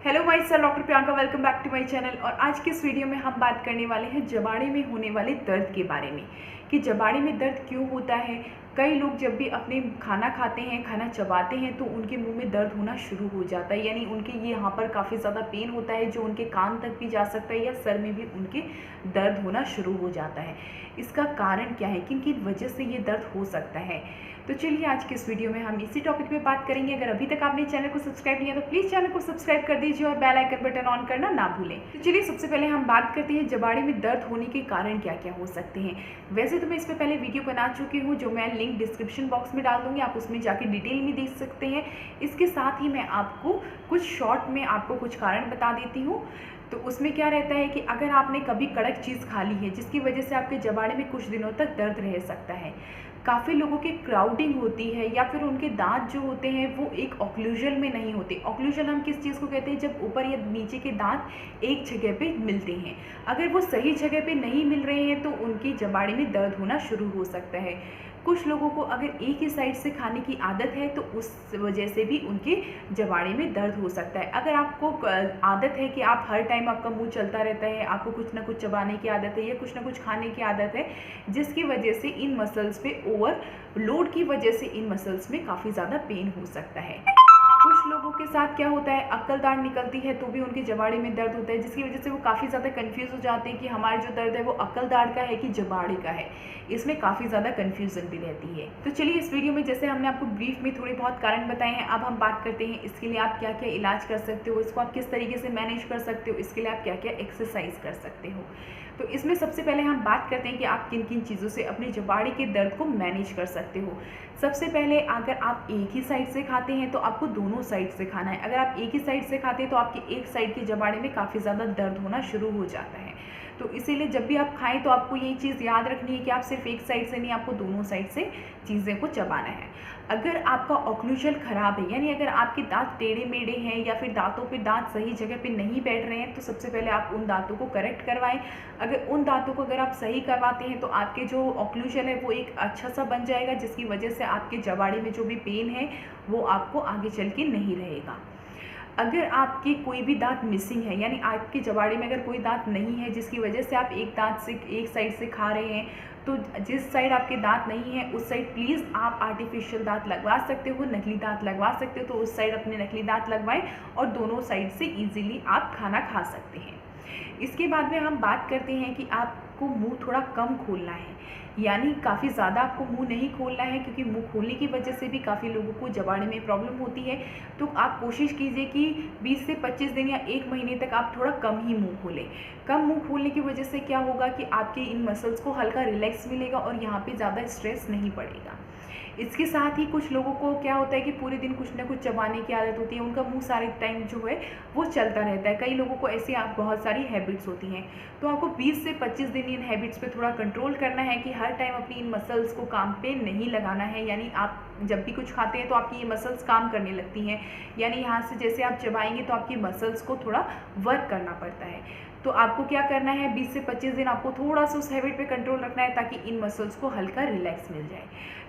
Hello myself doctor Priyanka, welcome back to my channel. और आज के इस वीडियो में हम बात करने वाले हैं जबाड़े में होने वाले दर्द के बारे में कि जबाड़े में दर्द क्यों होता है। कई लोग जब भी अपने खाना खाते हैं, खाना चबाते हैं तो उनके मुंह में दर्द होना शुरू हो जाता है, यानी उनके ये यहाँ पर काफ़ी ज़्यादा पेन होता है जो उनके कान तक भी जा सकता है या सर में भी उनके दर्द होना शुरू हो जाता है। इसका कारण क्या है, किन किन वजह से ये दर्द हो सकता है, तो चलिए आज के इस वीडियो में हम इसी टॉपिक पे बात करेंगे। अगर अभी तक आपने चैनल को सब्सक्राइब नहीं किया तो प्लीज़ चैनल को सब्सक्राइब कर दीजिए और बेल आइकन बटन ऑन करना ना भूलें। तो चलिए सबसे पहले हम बात करते हैं जबाड़े में दर्द होने के कारण क्या क्या हो सकते हैं। वैसे तो मैं इस पर पहले वीडियो बना चुकी हूँ जो मैं लिंक डिस्क्रिप्शन बॉक्स में डाल दूँगी, आप उसमें जाके डिटेल में देख सकते हैं। इसके साथ ही मैं आपको कुछ शॉर्ट में आपको कुछ कारण बता देती हूँ। तो उसमें क्या रहता है कि अगर आपने कभी कड़क चीज़ खा ली है जिसकी वजह से आपके जबाड़े में कुछ दिनों तक दर्द रह सकता है। काफ़ी लोगों की क्राउडिंग होती है या फिर उनके दांत जो होते हैं वो एक ऑक्लूजन में नहीं होते। ऑक्लूजन हम किस चीज़ को कहते हैं, जब ऊपर या नीचे के दांत एक जगह पे मिलते हैं। अगर वो सही जगह पे नहीं मिल रहे हैं तो उनकी जबाड़े में दर्द होना शुरू हो सकता है। कुछ लोगों को अगर एक ही साइड से खाने की आदत है तो उस वजह से भी उनके जबाड़े में दर्द हो सकता है। अगर आपको आदत है कि आप हर टाइम आपका मुंह चलता रहता है, आपको कुछ ना कुछ चबाने की आदत है या कुछ ना कुछ खाने की आदत है जिसकी वजह से इन मसल्स पे ओवरलोड की वजह से इन मसल्स में काफ़ी ज़्यादा पेन हो सकता है। कुछ लोगों के साथ क्या होता है, अक्ल दाढ़ निकलती है तो भी उनके जबाड़े में दर्द होता है, जिसकी वजह से वो काफ़ी ज़्यादा कंफ्यूज हो जाते हैं कि हमारा जो दर्द है वो अक्ल दाढ़ का है कि जबाड़े का है। इसमें काफ़ी ज़्यादा कन्फ्यूज़न भी रहती है। तो चलिए इस वीडियो में जैसे हमने आपको ब्रीफ में थोड़े बहुत कारण बताए हैं, अब हम बात करते हैं इसके लिए आप क्या क्या इलाज कर सकते हो, इसको आप किस तरीके से मैनेज कर सकते हो, इसके लिए आप क्या क्या एक्सरसाइज कर सकते हो। तो इसमें सबसे पहले हम बात करते हैं कि आप किन किन चीज़ों से अपने जबाड़े के दर्द को मैनेज कर सकते हो। सबसे पहले अगर आप एक ही साइड से खाते हैं तो आपको दोनों साइड से खाना है। अगर आप एक ही साइड से खाते हैं तो आपके एक साइड के जबाड़े में काफ़ी ज़्यादा दर्द होना शुरू हो जाता है। तो इसीलिए जब भी आप खाएं तो आपको ये चीज़ याद रखनी है कि आप सिर्फ एक साइड से नहीं, आपको दोनों साइड से चीज़ें को चबाना है। अगर आपका ऑक्लूजन खराब है, यानी अगर आपके दांत टेढ़े मेढ़े हैं या फिर दांतों पे दांत सही जगह पे नहीं बैठ रहे हैं तो सबसे पहले आप उन दांतों को करेक्ट करवाएं। अगर उन दांतों को अगर आप सही करवाते हैं तो आपके जो ऑक्लूजन है वो एक अच्छा सा बन जाएगा, जिसकी वजह से आपके जबाड़े में जो भी पेन है वो आपको आगे चल के नहीं रहेगा। अगर आपके कोई भी दांत मिसिंग है, यानी आपके जबाड़े में अगर कोई दांत नहीं है जिसकी वजह से आप एक दांत से एक साइड से खा रहे हैं, तो जिस साइड आपके दांत नहीं है उस साइड प्लीज़ आप आर्टिफिशियल दांत लगवा सकते हो, नकली दांत लगवा सकते हो, तो उस साइड अपने नकली दांत लगवाएं और दोनों साइड से ईजिली आप खाना खा सकते हैं। इसके बाद में हम बात करते हैं कि आपको मुंह थोड़ा कम खोलना है, यानी काफ़ी ज़्यादा आपको मुंह नहीं खोलना है, क्योंकि मुंह खोलने की वजह से भी काफ़ी लोगों को जबाड़े में प्रॉब्लम होती है। तो आप कोशिश कीजिए कि 20 से 25 दिन या 1 महीने तक आप थोड़ा कम ही मुंह खोलें। कम मुंह खोलने की वजह से क्या होगा कि आपके इन मसल्स को हल्का रिलैक्स मिलेगा और यहाँ पे ज़्यादा स्ट्रेस नहीं पड़ेगा। इसके साथ ही कुछ लोगों को क्या होता है कि पूरे दिन कुछ ना कुछ चबाने की आदत होती है, उनका मुंह सारे टाइम जो है वो चलता रहता है। कई लोगों को ऐसी बहुत सारी हैबिट्स होती हैं, तो आपको 20 से 25 दिन इन हैबिट्स पे थोड़ा कंट्रोल करना है कि हर टाइम अपनी इन मसल्स को काम पे नहीं लगाना है। यानी आप जब भी कुछ खाते हैं तो आपकी ये मसल्स काम करने लगती हैं, यानी यहाँ से जैसे आप चबाएंगे तो आपकी मसल्स को थोड़ा वर्क करना पड़ता है। तो आपको क्या करना है, 20 से 25 दिन आपको थोड़ा सा उस हैबिट पे कंट्रोल रखना है ताकि इन मसल्स को हल्का रिलैक्स मिल जाए।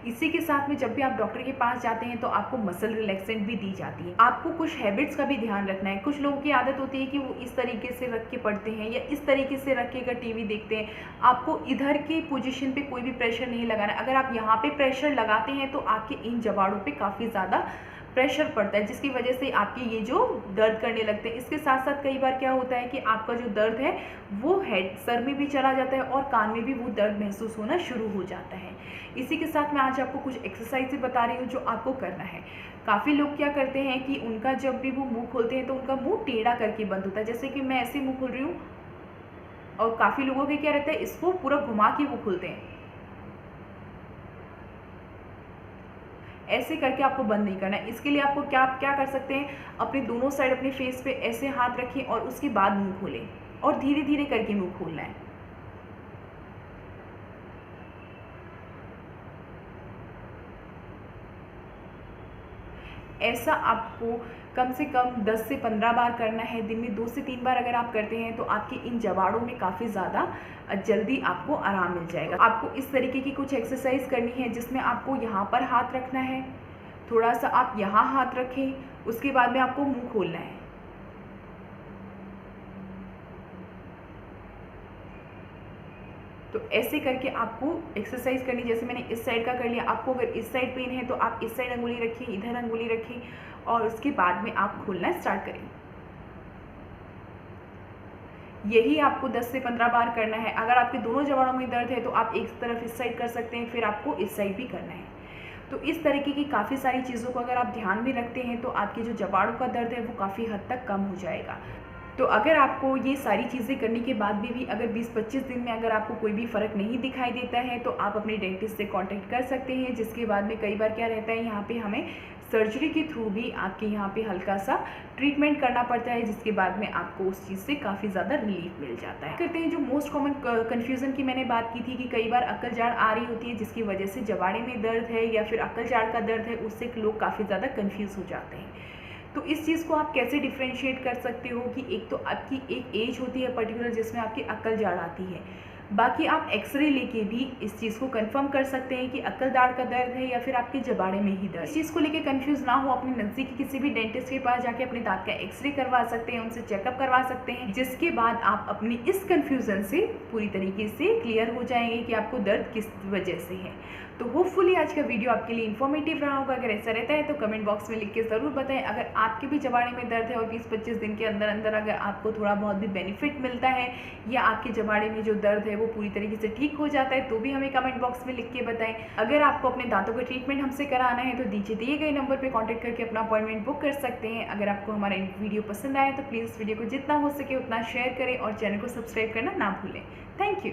इसी के साथ में जब भी आप डॉक्टर के पास जाते हैं तो आपको मसल रिलैक्सेंट भी दी जाती है। आपको कुछ हैबिट्स का भी ध्यान रखना है। कुछ लोगों की आदत होती है कि वो इस तरीके से रख के पढ़ते हैं या इस तरीके से रख के अगर टीवी देखते हैं, आपको इधर की पोजीशन पे कोई भी प्रेशर नहीं लगाना। अगर आप यहाँ पे प्रेशर लगाते हैं तो आपके इन जबाड़ों पे काफ़ी ज़्यादा प्रेशर पड़ता है, जिसकी वजह से आपके ये जो दर्द करने लगते हैं। इसके साथ साथ कई बार क्या होता है कि आपका जो दर्द है वो हेड सर में भी चला जाता है और कान में भी वो दर्द महसूस होना शुरू हो जाता है। इसी के साथ मैं आज आपको कुछ एक्सरसाइज बता रही हूँ जो आपको करना है। काफ़ी लोग क्या करते हैं कि उनका जब भी वो मुँह खोलते हैं तो उनका मुँह टेढ़ा करके बंद होता है, जैसे कि मैं ऐसे मुँह खोल रही हूँ, और काफ़ी लोगों के क्या रहता है इसको पूरा घुमा के वो खोलते हैं। ऐसे करके आपको बंद नहीं करना है। इसके लिए आपको क्या कर सकते हैं, अपने दोनों साइड अपने फेस पे ऐसे हाथ रखें और उसके बाद मुंह खोलें और धीरे धीरे करके मुंह खोलना है। ऐसा आपको कम से कम 10 से 15 बार करना है। दिन में 2 से 3 बार अगर आप करते हैं तो आपके इन जबाड़ों में काफ़ी ज़्यादा जल्दी आपको आराम मिल जाएगा। आपको इस तरीके की कुछ एक्सरसाइज करनी है जिसमें आपको यहाँ पर हाथ रखना है, थोड़ा सा आप यहाँ हाथ रखें, उसके बाद में आपको मुंह खोलना है। तो ऐसे करके आपको एक्सरसाइज करनी। जैसे मैंने इस साइड का कर लिया, आपको अगर इस साइड पेन है तो आप इस साइड अंगुली रखिए, इधर अंगुली रखिए और उसके बाद में आप खोलना स्टार्ट करें। यही आपको 10 से 15 बार करना है। अगर आपके दोनों जबाड़ों में दर्द है तो आप एक तरफ इस साइड कर सकते हैं, फिर आपको इस साइड भी करना है। तो इस तरीके की काफ़ी सारी चीज़ों को अगर आप ध्यान में रखते हैं तो आपके जो जबाड़ों का दर्द है वो काफ़ी हद तक कम हो जाएगा। तो अगर आपको ये सारी चीज़ें करने के बाद भी अगर 20-25 दिन में अगर आपको कोई भी फ़र्क नहीं दिखाई देता है तो आप अपने डेंटिस्ट से कांटेक्ट कर सकते हैं। जिसके बाद में कई बार क्या रहता है, यहाँ पे हमें सर्जरी के थ्रू भी आपके यहाँ पे हल्का सा ट्रीटमेंट करना पड़ता है, जिसके बाद में आपको उस चीज़ से काफ़ी ज़्यादा रिलीफ मिल जाता है। करते हैं जो मोस्ट कॉमन कन्फ्यूज़न की मैंने बात की थी कि कई बार अक्ल जाड़ आ रही होती है जिसकी वजह से जबाड़े में दर्द है या फिर अक्ल जाड़ का दर्द है, उससे लोग काफ़ी ज़्यादा कन्फ्यूज़ हो जाते हैं। तो इस चीज़ को आप कैसे डिफ्रेंशिएट कर सकते हो कि एक तो आपकी एक एज होती है पर्टिकुलर जिसमें आपकी अक्ल जाड़ आती है, बाकी आप एक्सरे लेके भी इस चीज़ को कंफर्म कर सकते हैं कि अक्ल दाढ़ का दर्द है या फिर आपके जबाड़े में ही दर्द। इस चीज़ को लेके कंफ्यूज ना हो, अपने नज़दीकी किसी भी डेंटिस्ट के पास जाके अपने दांत का एक्सरे करवा सकते हैं, उनसे चेकअप करवा सकते हैं, जिसके बाद आप अपनी इस कन्फ्यूज़न से पूरी तरीके से क्लियर हो जाएंगे कि आपको दर्द किस वजह से है। तो होपफुली आज का वीडियो आपके लिए इन्फॉर्मेटिव रहा होगा। अगर ऐसा रहता है तो कमेंट बॉक्स में लिख के ज़रूर बताएं। अगर आपके भी जबाड़े में दर्द है और 20-25 दिन के अंदर अंदर अगर आपको थोड़ा बहुत भी बेनिफिट मिलता है या आपके जबाड़े में जो दर्द है वो पूरी तरीके से ठीक हो जाता है तो भी हमें कमेंट बॉक्स में लिख के बताएं। अगर आपको अपने दांतों का ट्रीटमेंट हमसे कराना है तो नीचे दिए गए नंबर पर कॉन्टैक्ट करके अपना अपॉइंटमेंट बुक कर सकते हैं। अगर आपको हमारा वीडियो पसंद आया तो प्लीज़ वीडियो को जितना हो सके उतना शेयर करें और चैनल को सब्सक्राइब करना ना भूलें। Thank you.